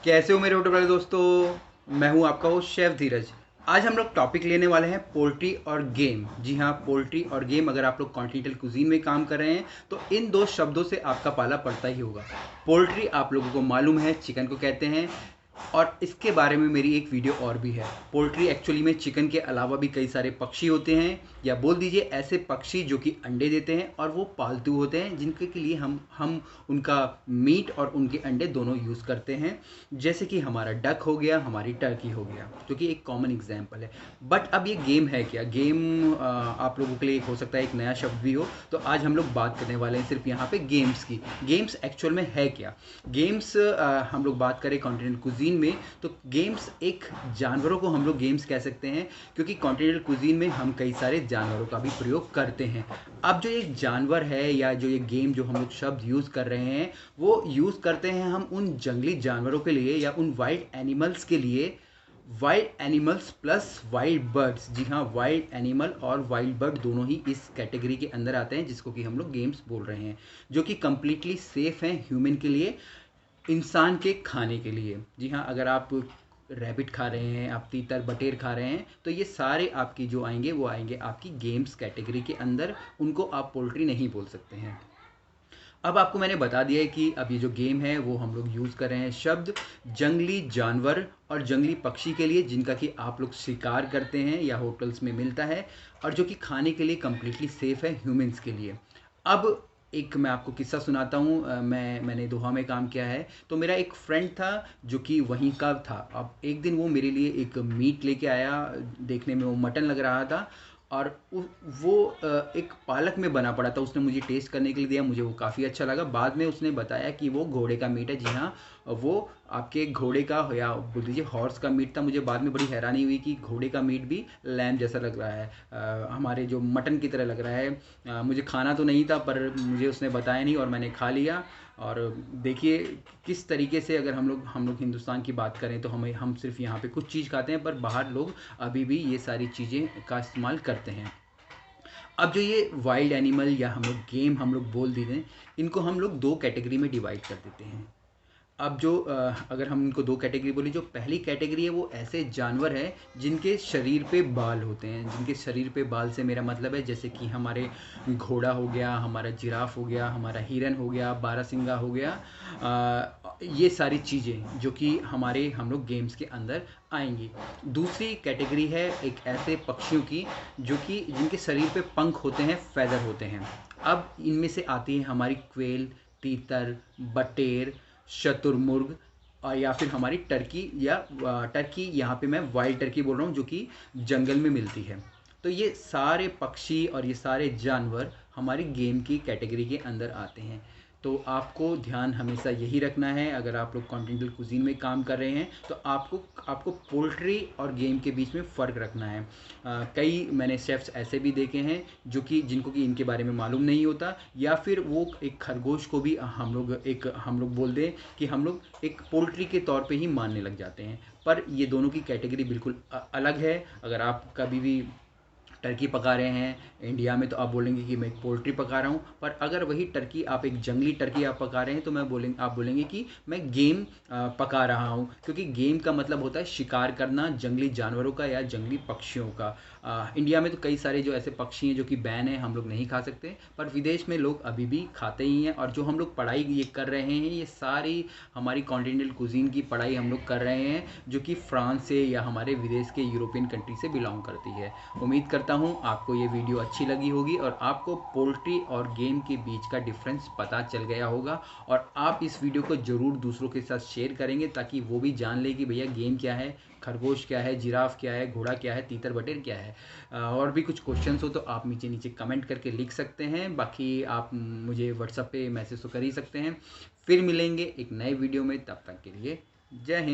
कैसे हो मेरे होटल वाले दोस्तों। मैं हूं आपका होस्ट शेफ धीरज। आज हम लोग टॉपिक लेने वाले हैं पोल्ट्री और गेम। जी हाँ, पोल्ट्री और गेम। अगर आप लोग कॉन्टिनेंटल कुजीन में काम कर रहे हैं तो इन दो शब्दों से आपका पाला पड़ता ही होगा। पोल्ट्री आप लोगों को मालूम है चिकन को कहते हैं, और इसके बारे में मेरी एक वीडियो और भी है। पोल्ट्री एक्चुअली में चिकन के अलावा भी कई सारे पक्षी होते हैं, या बोल दीजिए ऐसे पक्षी जो कि अंडे देते हैं और वो पालतू होते हैं, जिनके के लिए हम उनका मीट और उनके अंडे दोनों यूज़ करते हैं। जैसे कि हमारा डक हो गया, हमारी टर्की हो गया, जो कि एक कॉमन एग्जाम्पल है। बट अब ये गेम है क्या? गेम आप लोगों के लिए हो सकता है एक नया शब्द भी हो, तो आज हम लोग बात करने वाले हैं सिर्फ यहाँ पे गेम्स की। गेम्स एक्चुअल में है क्या? गेम्स हम लोग बात करें कॉन्टिनेंटल कुजीन में, तो गेम्स एक जानवरों को हम लोग गेम्स कह सकते हैं, क्योंकि कॉन्टिनेंटल कुजीन में हम कई सारे जानवरों का भी प्रयोग करते हैं। अब जो एक जानवर है या जो ये गेम जो हम लोग शब्द यूज़ कर रहे हैं, वो यूज़ करते हैं हम उन जंगली जानवरों के लिए या उन वाइल्ड एनिमल्स के लिए। Wild animals plus wild birds. जी हाँ, वाइल्ड एनिमल और वाइल्ड बर्ड दोनों ही इस कैटेगरी के अंदर आते हैं, जिसको कि हम लोग गेम्स बोल रहे हैं, जो कि कंप्लीटली सेफ हैं ह्यूमन के लिए, इंसान के खाने के लिए। जी हाँ, अगर आप रैबिट खा रहे हैं, आप तीतर बटेर खा रहे हैं, तो ये सारे आपकी जो आएंगे वो आएंगे आपकी गेम्स कैटेगरी के अंदर। उनको आप पोल्ट्री नहीं बोल सकते हैं। अब आपको मैंने बता दिया है कि अब ये जो गेम है वो हम लोग यूज़ कर रहे हैं शब्द जंगली जानवर और जंगली पक्षी के लिए, जिनका कि आप लोग शिकार करते हैं या होटल्स में मिलता है, और जो कि खाने के लिए कम्प्लीटली सेफ़ है ह्यूमंस के लिए। अब एक मैं आपको किस्सा सुनाता हूँ। मैंने दोहा में काम किया है, तो मेरा एक फ्रेंड था जो कि वहीं का था। अब एक दिन वो मेरे लिए एक मीट लेके आया। देखने में वो मटन लग रहा था, और वो एक पालक में बना पड़ा था। उसने मुझे टेस्ट करने के लिए दिया, मुझे वो काफ़ी अच्छा लगा। बाद में उसने बताया कि वो घोड़े का मीट है। जी हाँ, वो आपके घोड़े का या बोल दीजिए हॉर्स का मीट था। मुझे बाद में बड़ी हैरानी हुई कि घोड़े का मीट भी लैम जैसा लग रहा है, हमारे जो मटन की तरह लग रहा है। मुझे खाना तो नहीं था, पर मुझे उसने बताया नहीं और मैंने खा लिया। और देखिए किस तरीके से, अगर हम लोग हिंदुस्तान की बात करें तो हम सिर्फ यहाँ पे कुछ चीज़ खाते हैं, पर बाहर लोग अभी भी ये सारी चीज़ें का इस्तेमाल करते हैं। अब जो ये वाइल्ड एनिमल या हम लोग गेम हम लोग बोल देते हैं, इनको हम लोग दो कैटेगरी में डिवाइड कर देते हैं। अब जो अगर हम इनको दो कैटेगरी बोले, जो पहली कैटेगरी है वो ऐसे जानवर हैं जिनके शरीर पे बाल होते हैं। जिनके शरीर पे बाल से मेरा मतलब है जैसे कि हमारे घोड़ा हो गया, हमारा जिराफ हो गया, हमारा हिरन हो गया, बारहसिंगा हो गया। ये सारी चीज़ें जो कि हमारे हम लोग गेम्स के अंदर आएंगी। दूसरी कैटेगरी है एक ऐसे पक्षियों की जो कि जिनके शरीर पे पंख होते हैं, फैदर होते हैं। अब इनमें से आती है हमारी क्वेल, तीतर, बटेर, शतुरमुर्ग, और या फिर हमारी टर्की। या टर्की यहाँ पे मैं वाइल्ड टर्की बोल रहा हूँ, जो कि जंगल में मिलती है। तो ये सारे पक्षी और ये सारे जानवर हमारी गेम की कैटेगरी के अंदर आते हैं। तो आपको ध्यान हमेशा यही रखना है, अगर आप लोग कॉन्टिनेंटल कुजीन में काम कर रहे हैं तो आपको पोल्ट्री और गेम के बीच में फ़र्क रखना है। कई मैंने शेफ्स ऐसे भी देखे हैं जो कि जिनको कि इनके बारे में मालूम नहीं होता, या फिर वो एक खरगोश को भी हम लोग बोल दें कि हम लोग एक पोल्ट्री के तौर पे ही मानने लग जाते हैं। पर ये दोनों की कैटेगरी बिल्कुल अलग है। अगर आप कभी भी टर्की पका रहे हैं इंडिया में, तो आप बोलेंगे कि मैं एक पोल्ट्री पका रहा हूँ। पर अगर वही टर्की आप एक जंगली टर्की आप पका रहे हैं, तो आप बोलेंगे कि मैं गेम पका रहा हूँ, क्योंकि गेम का मतलब होता है शिकार करना जंगली जानवरों का या जंगली पक्षियों का। इंडिया में तो कई सारे जो ऐसे पक्षी हैं जो कि बैन है, हम लोग नहीं खा सकते, पर विदेश में लोग अभी भी खाते ही हैं। और जो हम लोग पढ़ाई ये कर रहे हैं, ये सारी हमारी कॉन्टिनेंटल कुजीन की पढ़ाई हम लोग कर रहे हैं, जो कि फ्रांस से या हमारे विदेश के यूरोपियन कंट्री से बिलोंग करती है। उम्मीद करता हूँ आपको ये वीडियो अच्छी लगी होगी और आपको पोल्ट्री और गेम के बीच का डिफरेंस पता चल गया होगा, और आप इस वीडियो को ज़रूर दूसरों के साथ शेयर करेंगे, ताकि वो भी जान ले कि भैया गेम क्या है, खरगोश क्या है, जिराफ क्या है, घोड़ा क्या है, तीतर बटेर क्या है। और भी कुछ क्वेश्चंस हो तो आप नीचे नीचे कमेंट करके लिख सकते हैं। बाकी आप मुझे व्हाट्सएप पे मैसेज तो कर ही सकते हैं। फिर मिलेंगे एक नए वीडियो में, तब तक के लिए जय हिंद।